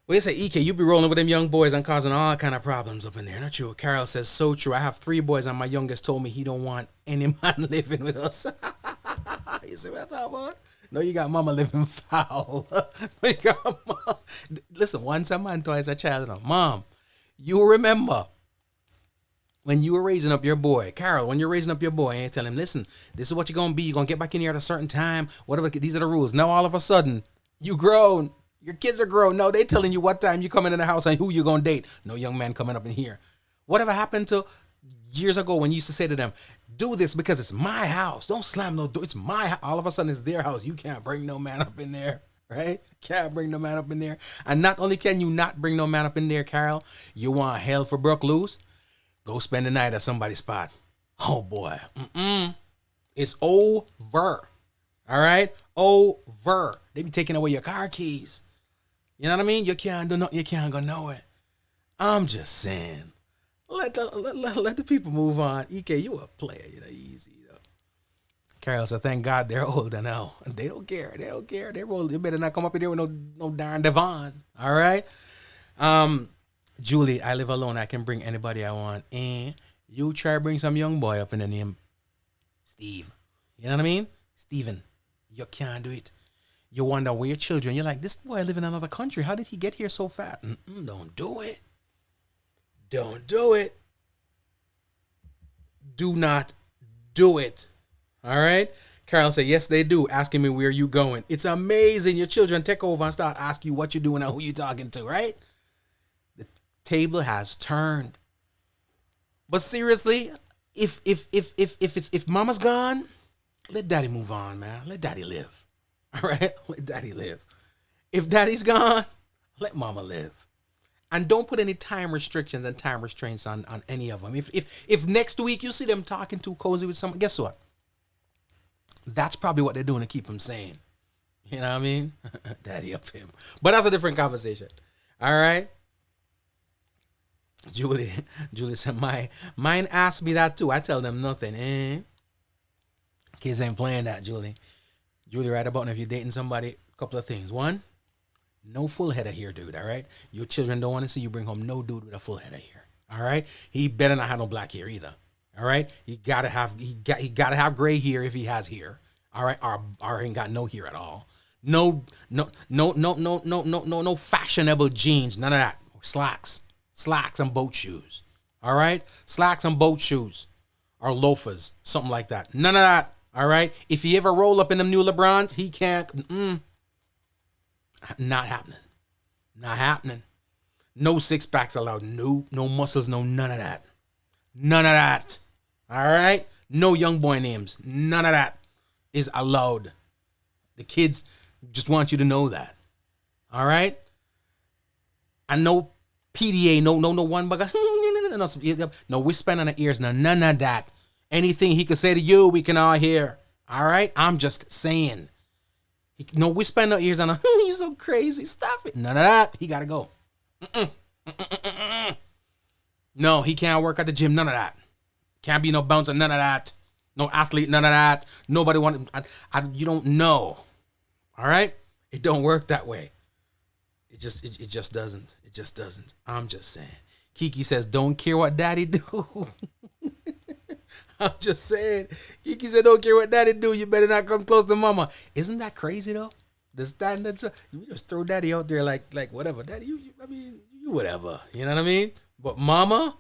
Well, you say, EK, you be rolling with them young boys and causing all kind of problems up in there. Not true. Carol says, so true. I have 3 boys and my youngest told me he don't want any man living with us. You see what I thought about? No, you got mama living foul. You got mama. Listen, once a man, twice a child. Mom, you remember when you were raising up your boy, Carol, when you're raising up your boy and you tell him, listen, this is what you're going to be. You're going to get back in here at a certain time. Whatever, these are the rules. Now, all of a sudden, you grown. Your kids are grown. No, they telling you what time you coming in the house and who you going to date. No young man coming up in here. Whatever happened to years ago when you used to say to them, do this because it's my house. Don't slam no door. It's my house. All of a sudden, it's their house. You can't bring no man up in there, right? Can't bring no man up in there. And not only can you not bring no man up in there, Carol, you want hell for broke loose? Go spend the night at somebody's spot. Oh, boy. It's over. All right? Over. They be taking away your car keys. You know what I mean? You can't do nothing. You can't go nowhere. I'm just saying. Let the people move on. EK, you a player. You know, easy. Carol said, thank God they're older now. They don't care. They don't care. They roll. You better not come up in there with no darn Devon. All right? Julie, I live alone. I can bring anybody I want. And you try to bring some young boy up in the name Steve. You know what I mean? Steven. You can't do it. You wonder where your children. You're like, this boy live in another country. How did he get here so fast? Don't do it. Don't do it. Do not do it. All right? Carol said, yes, they do. Asking me where you going. It's amazing. Your children take over and start asking you what you're doing and who you talking to, right? The table has turned. But seriously, if mama's gone, let daddy move on, man. Let daddy live. All right? Let daddy live. If daddy's gone, let mama live. And don't put any time restrictions and time restraints on any of them. If next week you see them talking too cozy with someone, guess what? That's probably what they're doing to keep them sane. You know what I mean? Daddy up him. But that's a different conversation. All right? Julie said, mine asked me that too. I tell them nothing. Kids ain't playing that, Julie. Julie, right about now, if you're dating somebody, a couple of things. One, no full head of hair, dude, all right? Your children don't want to see you bring home no dude with a full head of hair, all right? He better not have no black hair either, all right? He gotta have gray hair if he has hair, all right? Or ain't got no hair at all. No fashionable jeans, none of that. Slacks and boat shoes, all right? Slacks and boat shoes or loafers, something like that. None of that. All right. If he ever roll up in them new LeBrons, he can't. Not happening. Not happening. No six packs allowed. No muscles. No none of that. None of that. All right. No young boy names. None of that is allowed. The kids just want you to know that. All right. And no PDA. No one bugger. No whispering on the ears. No none of that. Anything he could say to you, we can all hear. All right? I'm just saying. No whisper in no ears on him. You're so crazy. Stop it. None of that. He got to go. No, he can't work at the gym. None of that. Can't be no bouncer. None of that. No athlete. None of that. Nobody want. You don't know. All right? It don't work that way. It just doesn't. It just doesn't. I'm just saying. Kiki says, don't care what daddy do. I'm just saying. Kiki said, don't care what daddy do. You better not come close to mama. Isn't that crazy, though? The standards, you just throw daddy out there like whatever. Daddy, you whatever. You know what I mean? But mama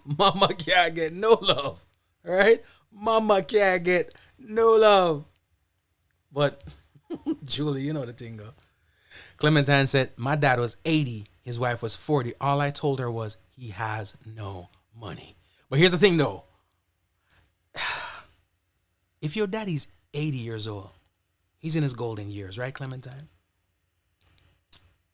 can't get no love. All right? Mama can't get no love. But, Julie, you know the thing, though. Clementine said, my dad was 80. His wife was 40. All I told her was, he has no money. But here's the thing, though. If your daddy's 80 years old, he's in his golden years, right, Clementine?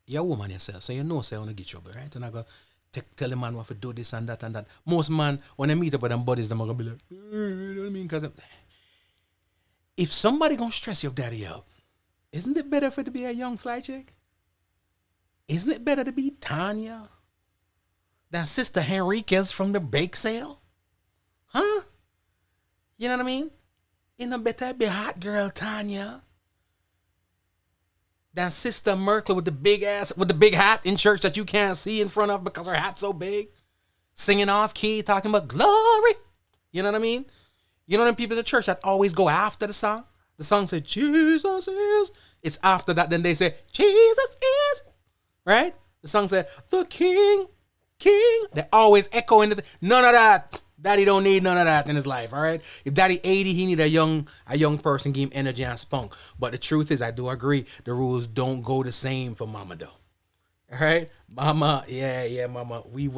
You're a woman yourself, so you know say you want to get trouble, right? And I go tell the man what to do this and that and that. Most man, when they meet up with them buddies, they're gonna be like, you know what I mean? Because if somebody gonna stress your daddy out, isn't it better for it to be a young fly chick? Isn't it better to be Tanya than Sister Henriquez from the bake sale? Huh? You know what I mean? Isn't it better to be hot girl Tanya than Sister Merkel with the big ass, with the big hat in church that you can't see in front of because her hat's so big? Singing off key, talking about glory. You know what I mean? You know them people in the church that always go after the song? The song said, Jesus is. It's after that, then they say, Jesus is. Right? The song said, the King. They always echo into none of that. Daddy don't need none of that in his life, all right? If daddy 80, he need a young person, give him energy and spunk. But the truth is, I do agree, the rules don't go the same for mama, though. All right? Mama, yeah, mama, you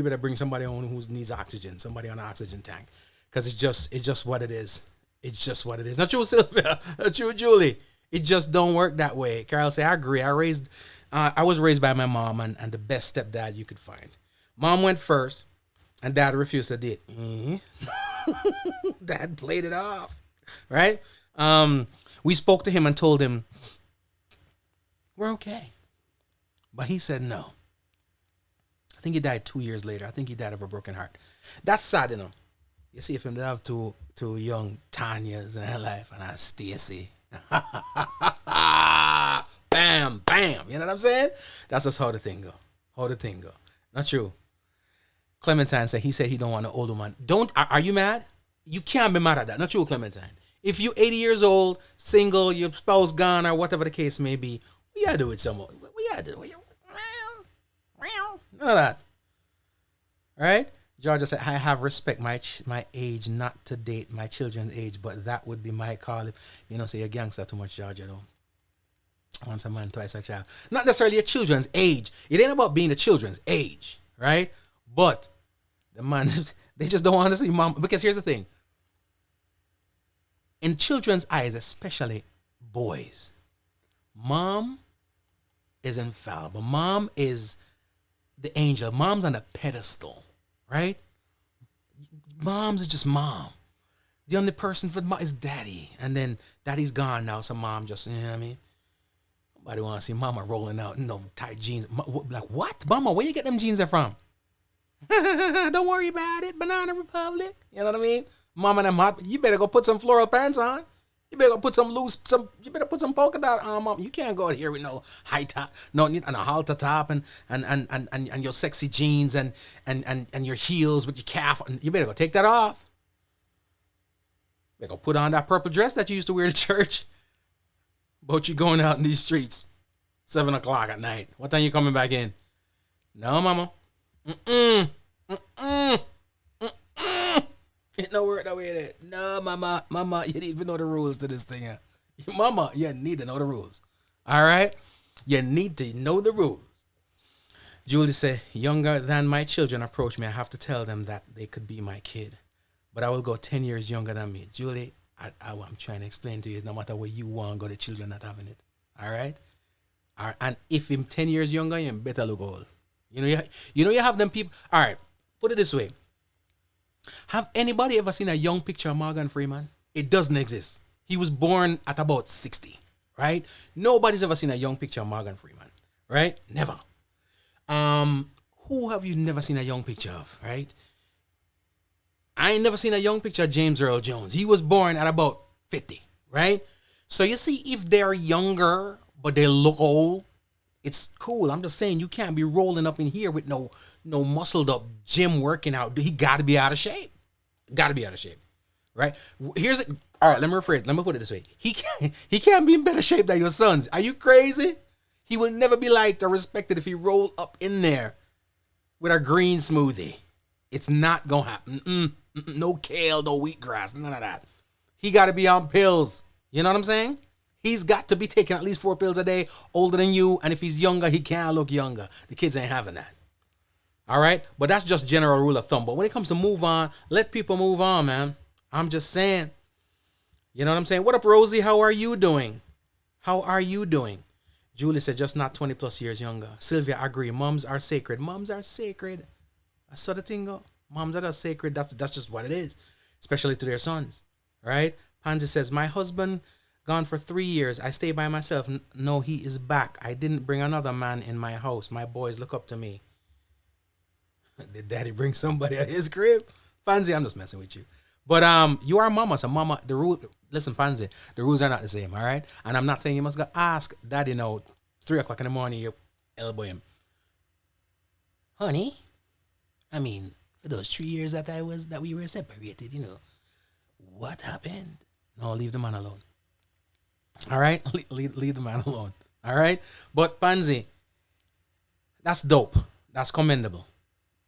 better bring somebody on who needs oxygen, somebody on an oxygen tank. Because it's just what it is. It's just what it is. Not you, Sylvia. Not you, Julie. It just don't work that way. Carol say, I agree. I was raised by my mom and the best stepdad you could find. Mom went first, and dad refused to date. Dad played it off, right? We spoke to him and told him, we're okay. But he said no. I think he died 2 years later. I think he died of a broken heart. That's sad, you know. You see, if him have two young Tanyas in her life and a Stacy. Bam, bam. You know what I'm saying? That's just how the thing go. Not true. Clementine said he don't want an older man. Are you mad? You can't be mad at that. Not true, Clementine. If you 80 years old, single, your spouse gone, or whatever the case may be, we gotta do it some more. We gotta do it. None of that. All right? Georgia said, I have respect my age not to date my children's age, but that would be my call if, say you're gangster too much, Georgia, though. Once a man, twice a child. Not necessarily a children's age. It ain't about being a children's age, right? But the man, they just don't want to see mom. Because here's the thing. In children's eyes, especially boys, mom is infallible. Mom is the angel. Mom's on a pedestal. Right? Mom's is just mom. The only person for mom is daddy. And then daddy's gone now, so mom just, you know what I mean? Nobody want to see mama rolling out, tight jeans. Like, what? Mama, where you get them jeans from? Don't worry about it. Banana Republic. You know what I mean? Mama and them hot. You better go put some floral pants on. You better go put you better put some polka dot on, mom. You can't go out here with no high top, and a halter top and your sexy jeans and your heels with your calf. You better go take that off. You better go put on that purple dress that you used to wear to church. But you going out in these streets, 7 o'clock at night. What time you coming back in? No, mama. Ain't no word that way there. No, mama, you didn't even know the rules to this thing. Mama, you need to know the rules. All right? You need to know the rules. Julie said, younger than my children approach me, I have to tell them that they could be my kid. But I will go 10 years younger than me. Julie, I'm trying to explain to you, no matter where you want, go, the children not having it. All right? And if him 10 years younger, you better look old. You have them people. All right, put it this way. Have anybody ever seen a young picture of Morgan Freeman? It doesn't exist. He was born at about 60, right? Nobody's ever seen a young picture of Morgan Freeman, right? Never. Who have you never seen a young picture of, right? I ain't never seen a young picture of James Earl Jones. He was born at about 50, right? So you see, if they're younger, but they look old, it's cool. I'm just saying, you can't be rolling up in here with no muscled up gym working out. He got to be out of shape. Right? All right, let me rephrase. Let me put it this way. He can't be in better shape than your sons. Are you crazy? He will never be liked or respected if he rolled up in there with a green smoothie. It's not going to happen. No kale, no wheatgrass, none of that. He got to be on pills. You know what I'm saying? He's got to be taking at least 4 pills a day, older than you. And if he's younger, he can't look younger. The kids ain't having that. All right? But that's just general rule of thumb. But when it comes to move on, let people move on, man. I'm just saying. You know what I'm saying? What up, Rosie? How are you doing? Julie said, just not 20 plus years younger. Sylvia, agree. Moms are sacred. Moms are sacred. I saw the thing go. Moms are sacred. That's just what it is, especially to their sons, right? Pansy says, my husband gone for 3 years. I stay by myself. No, he is back. I didn't bring another man in my house. My boys look up to me. Did daddy bring somebody at his crib? Pansy, I'm just messing with you. But you are a mama, so mama, the rule, listen, Pansy, the rules are not the same, all right? And I'm not saying you must go ask daddy now, 3 o'clock in the morning, you elbow him. Honey, I mean, for those 3 years that we were separated, what happened? No, leave the man alone. All right? Leave the man alone. All right? But Pansy, that's dope. That's commendable.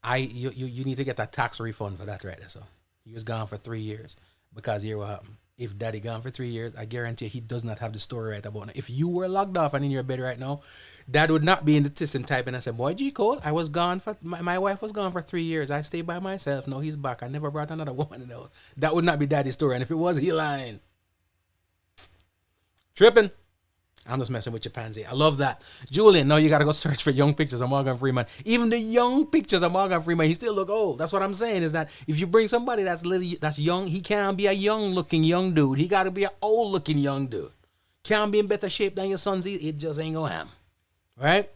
You need to get that tax refund for that right there, so. He was gone for 3 years because here what happened. If daddy gone for 3 years, I guarantee he does not have the story right about now. If you were locked off and in your bed right now, dad would not be in the system typing and say, boy, G Cole, I was gone for, my wife was gone for 3 years. I stayed by myself. No, he's back. I never brought another woman in the house. That would not be daddy's story. And if it was, he lying. Tripping. I'm just messing with your Pansy. I love that. Julian, no, you got to go search for young pictures of Morgan Freeman. Even the young pictures of Morgan Freeman, he still look old. That's what I'm saying is that if you bring somebody that's young, he can't be a young-looking young dude. He got to be an old-looking young dude. Can't be in better shape than your sons. It just ain't going to happen. Right?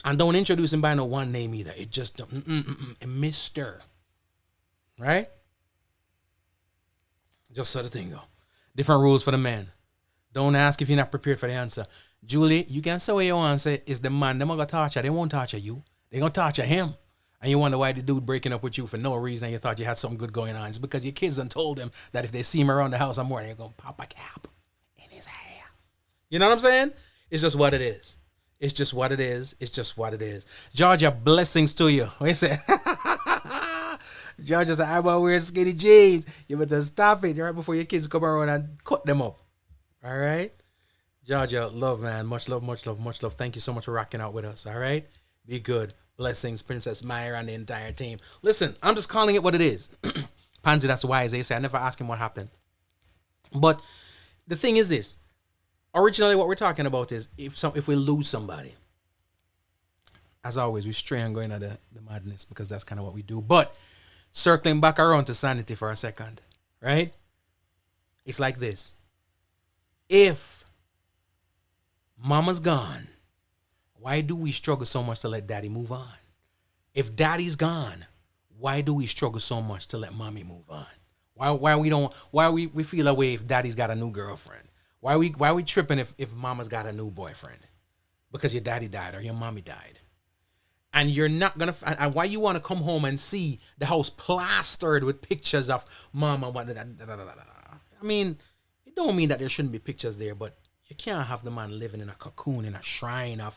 And don't introduce him by no one name either. It just, Mr. Right? Just so the thing go. Different rules for the men. Don't ask if you're not prepared for the answer. Julie, you can say what you want and say, it's the man. They're going to torture. They won't torture you. They're going to torture him. And you wonder why the dude breaking up with you for no reason and you thought you had something good going on. It's because your kids done told him that if they see him around the house in the morning, they're going to pop a cap in his ass. You know what I'm saying? It's just what it is. It's just what it is. It's just what it is. Georgia, blessings to you. What you say? Georgia said, I want to wear skinny jeans. You better stop it right before your kids come around and cut them up. All right, Georgia, love, man. Much love, much love, much love. Thank you so much for rocking out with us. All right, be good. Blessings, Princess Maya and the entire team. Listen, I'm just calling it what it is. Pansy, that's wise. They say I never ask him what happened. But the thing is this: originally, what we're talking about is if we lose somebody. As always, we stray and go into the madness because that's kind of what we do. But circling back around to sanity for a second, right? It's like this. If mama's gone, why do we struggle so much to let daddy move on? If daddy's gone, why do we struggle so much to let mommy move on? Why we feel that way if daddy's got a new girlfriend? Why we tripping if mama's got a new boyfriend? Because your daddy died or your mommy died. And you're not gonna and why you want to come home and see the house plastered with pictures of mama. I mean, it don't mean that there shouldn't be pictures there, but you can't have the man living in a cocoon, in a shrine of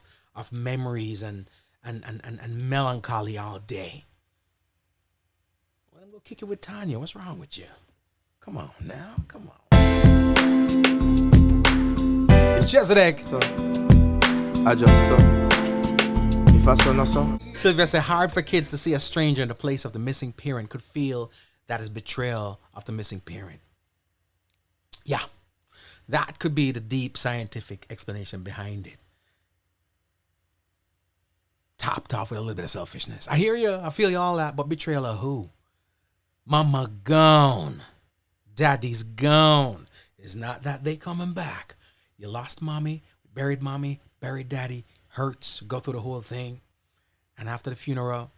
memories and melancholy all day. Let him go kick it with Tanya. What's wrong with you? Come on now. Come on. Chesedek. So, I just saw. If I saw no so. Sylvia said, hard for kids to see a stranger in the place of the missing parent could feel that is betrayal of the missing parent. Yeah, that could be the deep scientific explanation behind it. Topped off with a little bit of selfishness. I hear you. I feel you all that. But betrayal of who? Mama gone. Daddy's gone. It's not that they coming back. You lost mommy, buried daddy. Hurts. Go through the whole thing. And after the funeral,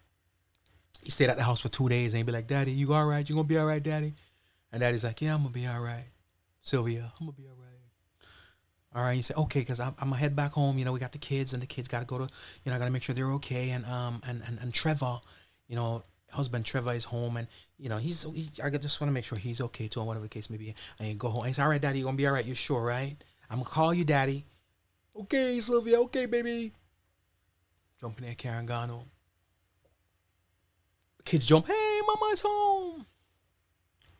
you stayed at the house for 2 days and you be like, Daddy, you all right? You gonna be all right, Daddy? And Daddy's like, yeah, I'm gonna be all right. Sylvia, I'm gonna be all right. All right, you say, okay, because I'm gonna head back home. We got the kids, and the kids gotta go to, I gotta make sure they're okay. And Trevor, husband Trevor is home, and I just want to make sure he's okay too, and whatever the case may be. And you go home. And he said, all right, Daddy, you're gonna be all right. You sure, right? I'm gonna call you, Daddy. Okay, Sylvia. Okay, baby. Jump in their car and gone home. The kids jump. Hey, Mama's home.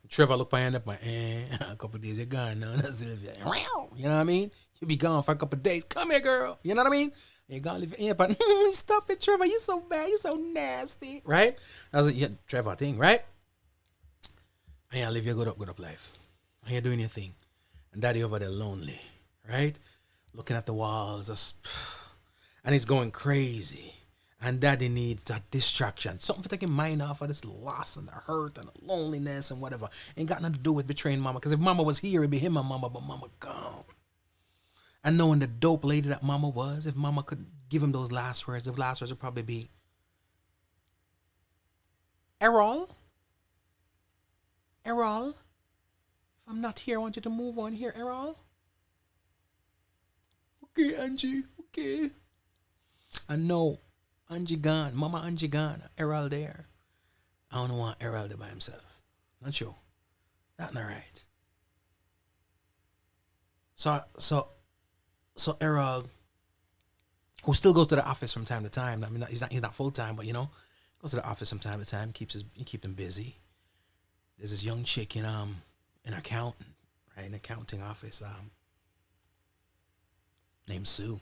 Trevor look behind up, a couple of days you're gone now. That's Sylvia. You know what I mean? You be gone for a couple of days. Come here, girl. You know what I mean? You're gonna live in, but stop it, Trevor. You so bad. You so nasty, right? That's a Trevor thing, right? And you live your good up life. And you're doing your thing. And Daddy over there lonely, right? looking at the walls, just, and he's going crazy. And daddy needs that distraction, something to take his mind off of this loss and the hurt and the loneliness and whatever. Ain't got nothing to do with betraying mama, because if mama was here, it'd be him and mama, but mama gone. And knowing the dope lady that mama was, if mama could give him those last words, the last words would probably be, Errol, if I'm not here, I want you to move on here, Errol. Okay, Angie, okay. I know, Angie gone, Mama Angie gone, Errol there. I don't want Errol there by himself. Not sure. That's not right. So Errol, who still goes to the office from time to time. I mean, he's not full time, but goes to the office from time to time. Keeps him busy. There's this young chick in accounting, right, in accounting office, named Sue.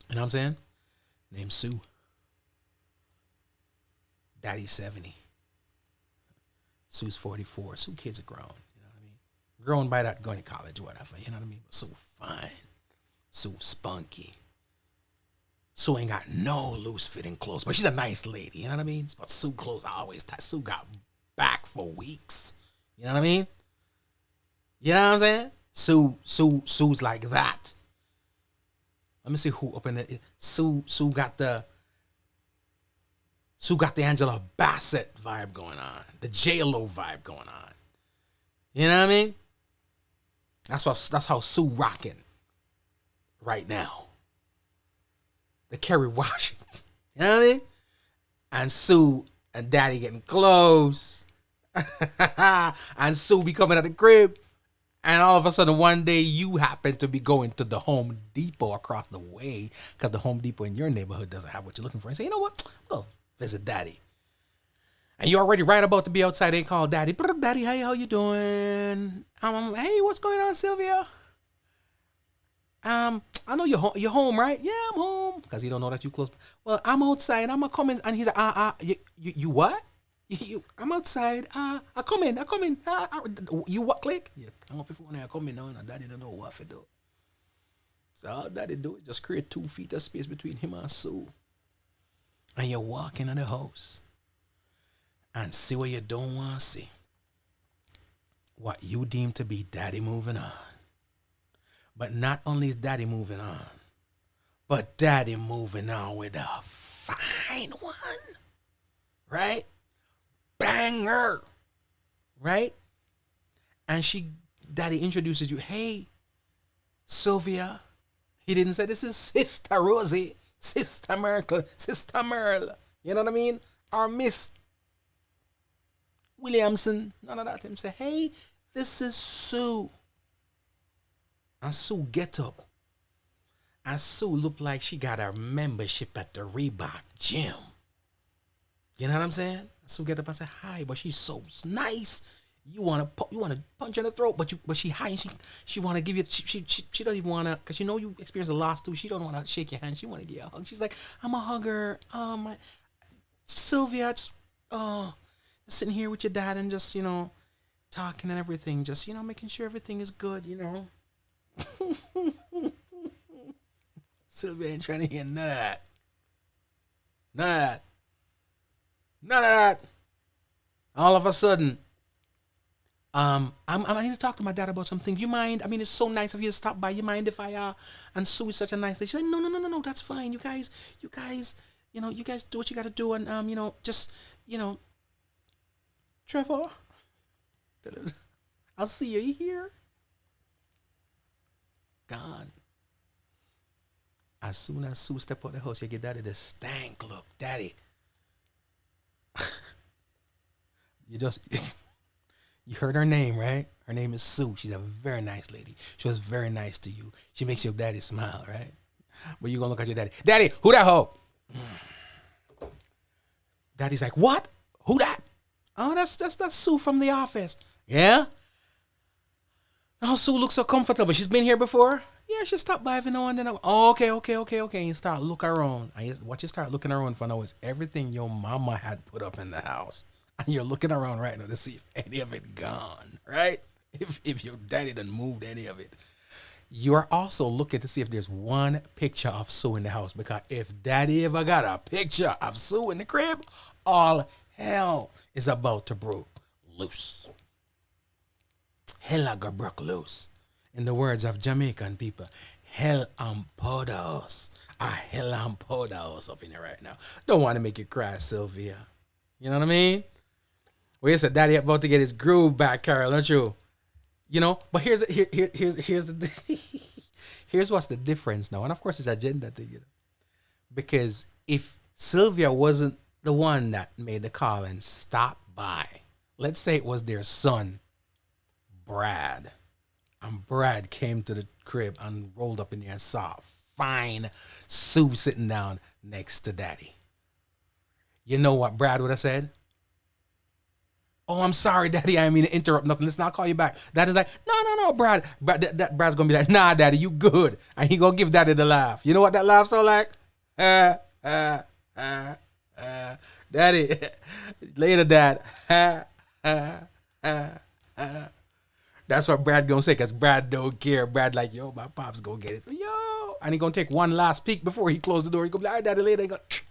You know what I'm saying? Named Sue. Daddy's 70. Sue's 44. Sue kids are grown. You know what I mean? Grown by that, going to college or whatever. You know what I mean? But Sue fine. Sue spunky. Sue ain't got no loose fitting clothes, but she's a nice lady. You know what I mean? But Sue clothes are always tight. Sue got back for weeks. You know what I mean? You know what I'm saying? Sue's like that. Let me see who opened it. Sue got the Angela Bassett vibe going on. The J-Lo vibe going on. You know what I mean? That's how Sue rocking right now. The Kerry Washington. You know what I mean? And Sue and Daddy getting close. And Sue be coming at the crib. And all of a sudden, one day, you happen to be going to the Home Depot across the way because the Home Depot in your neighborhood doesn't have what you're looking for. And say, you know what? I'll visit Daddy. And you're already right about to be outside. They call Daddy. Daddy, hey, how you doing? Hey, what's going on, Sylvia? I know you're home, right? Yeah, I'm home. Because he don't know that you close. Well, I'm outside. I'm coming. And he's like, you what? I'm outside. I come in. You what, click? Yeah, I'm up before I come in now, and Daddy don't know what to do. So all Daddy do is just create 2 feet of space between him and Sue. And you're walking in the house and see what you don't want to see. What you deem to be Daddy moving on. But not only is Daddy moving on, but Daddy moving on with a fine one. Right? Banger, right? And Daddy introduces you. Hey, Sylvia. He didn't say this is Sister Rosie, Sister Merle. You know what I mean? Or Miss Williamson. None of that. Him say, hey, this is Sue. And Sue get up. And Sue look like she got a membership at the Reebok gym. You know what I'm saying? So get up and say hi, but she's so nice. You wanna punch her in the throat, but she high and she wanna give you. She don't even wanna, cause you experience a loss too. She don't wanna shake your hand. She wanna give you a hug. She's like, I'm a hugger. Sylvia, just sitting here with your dad and just talking and everything. Just making sure everything is good. Sylvia ain't trying to hear none of that. None of that. All of a sudden, I need to talk to my dad about some things. You mind? I mean, it's so nice of you to stop by. You mind if I and Sue is such a nice lady. She's like, no, that's fine. You guys, you guys do what you gotta do, and Trevor, I'll see you. You here? Gone. As soon as Sue step out the house, you get Daddy the stank look. Daddy. You heard her name, right? Her name is Sue. She's a very nice lady. She was very nice to you. She makes your daddy smile, right? But you gonna look at your daddy. Daddy, who that hoe? Daddy's like, what? Who that? Oh, that's Sue from the office. Yeah? Oh, Sue looks so comfortable. She's been here before? Yeah, she stopped by every now and then. Oh, okay. And you start looking around. And what you start looking around for now is everything your mama had put up in the house. And you're looking around right now to see if any of it gone, right? If your daddy done moved any of it. You are also looking to see if there's one picture of Sue in the house, because if daddy ever got a picture of Sue in the crib, all hell is about to break loose. Hell I got broke loose. In the words of Jamaican people, hell am podos. Hell am podos up in there right now. Don't want to make you cry, Sylvia. You know what I mean? Well, you said daddy about to get his groove back, Carol, don't you? You know, but here's what's the difference now, and of course it's agenda thing, you know, because if Sylvia wasn't the one that made the call and stopped by, let's say it was their son, Brad, and Brad came to the crib and rolled up in there and saw fine Sue sitting down next to daddy. You know what Brad would have said? Oh, I'm sorry, daddy. I didn't mean to interrupt nothing. Listen, I'll call you back. Daddy's like, no, Brad. Brad's going to be like, nah, daddy, you good. And he going to give daddy the laugh. You know what that laugh sound like? Daddy. Later, dad. That's what Brad going to say, because Brad don't care. Brad like, yo, my pop's going to get it. Yo. And he going to take one last peek before he close the door. He going to be like, all right, daddy, later. He going to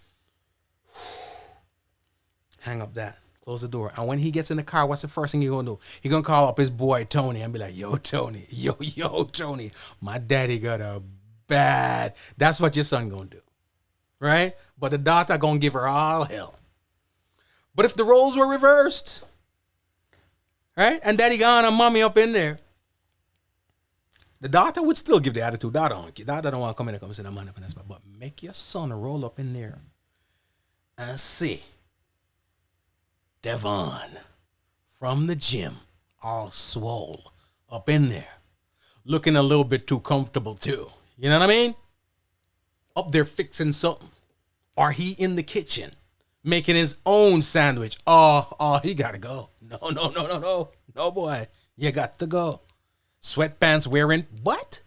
hang up that. Close the door. And when he gets in the car, what's the first thing he gonna do? He gonna call up his boy Tony and be like, yo, Tony, Tony, my daddy got a bad. That's what your son gonna do. Right? But the daughter gonna give her all hell. But if the roles were reversed, right? And daddy gone and mommy up in there, the daughter would still give the attitude. Daughter don't want to come in and come and say, man up in this, but make your son roll up in there and see Devon from the gym, all swole, up in there, looking a little bit too comfortable too. You know what I mean? Up there fixing something. Or he in the kitchen, making his own sandwich. Oh, he gotta go. No, boy. You got to go. Sweatpants wearing what?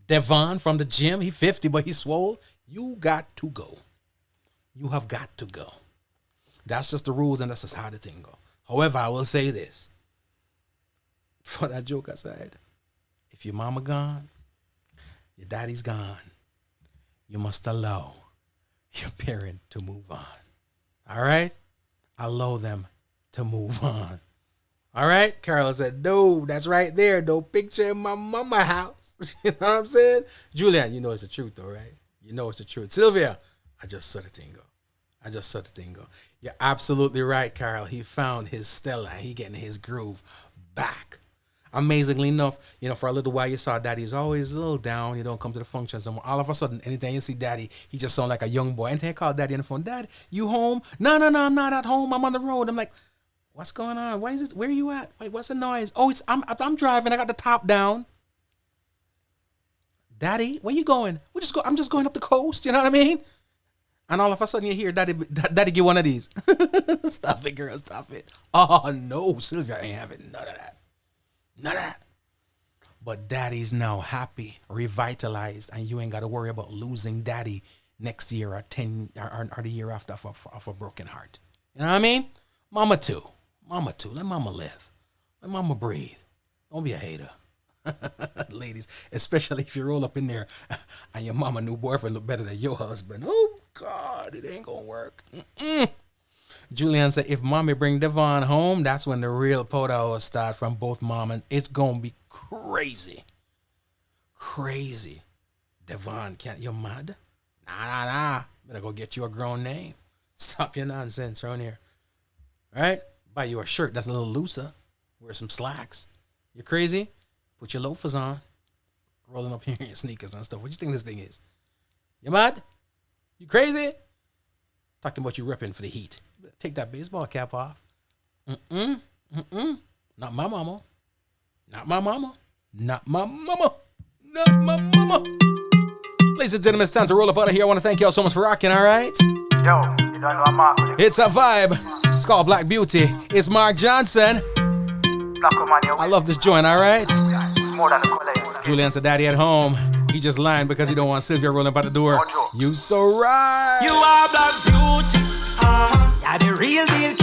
Devon from the gym, he 50, but he swole. You got to go. You have got to go. That's just the rules, and that's just how the thing go. However, I will say this. For that joke aside, if your mama gone, your daddy's gone, you must allow your parent to move on. All right? Allow them to move on. All right? Carol said, no, that's right there. No picture in my mama house. You know what I'm saying? Julian, you know it's the truth, though, right? You know it's the truth. Sylvia, I just saw the thing go. You're absolutely right, Carol. He found his Stella. He getting his groove back. Amazingly enough, you know, for a little while you saw daddy is always a little down. You don't come to the functions. And all of a sudden, anytime you see daddy, he just sound like a young boy. Anytime you call daddy on the phone, Dad, you home? No, I'm not at home. I'm on the road. I'm like, what's going on? Why is it? Where are you at? Wait, what's the noise? Oh, I'm driving. I got the top down. Daddy, where you going? I'm just going up the coast. You know what I mean? And all of a sudden you hear daddy get one of these. Stop it, girl, stop it. Oh, no, Sylvia ain't having none of that. But daddy's now happy, revitalized, and you ain't got to worry about losing daddy next year or the year after of a broken heart. You know what I mean? Mama too. Let mama live. Let mama breathe. Don't be a hater. Ladies, especially if you roll up in there and your mama new boyfriend look better than your husband. Oh, God, it ain't gonna work. Julian said, if mommy bring Devon home, that's when the real photo will start from both mom and it's gonna be crazy. Devon, you're mad? Nah. Better go get you a grown name. Stop your nonsense around here. All right? Buy you a shirt that's a little looser. Wear some slacks. You crazy? Put your loafers on. Rolling up here in your sneakers and stuff. What do you think this thing is? You mad? You crazy? Talking about you repping for the Heat. Take that baseball cap off. Not my mama. Ladies and gentlemen, it's time to roll up out of here. I want to thank y'all so much for rocking, all right? Yo, you don't know I'm Mark. It's a vibe. It's called Black Beauty. It's Mark Johnson. I love this joint, all right? It's more than the color. Julian said daddy at home. He just lying because he don't want Sylvia rolling by the door. You so right. You are Black Beauty. You're the real deal.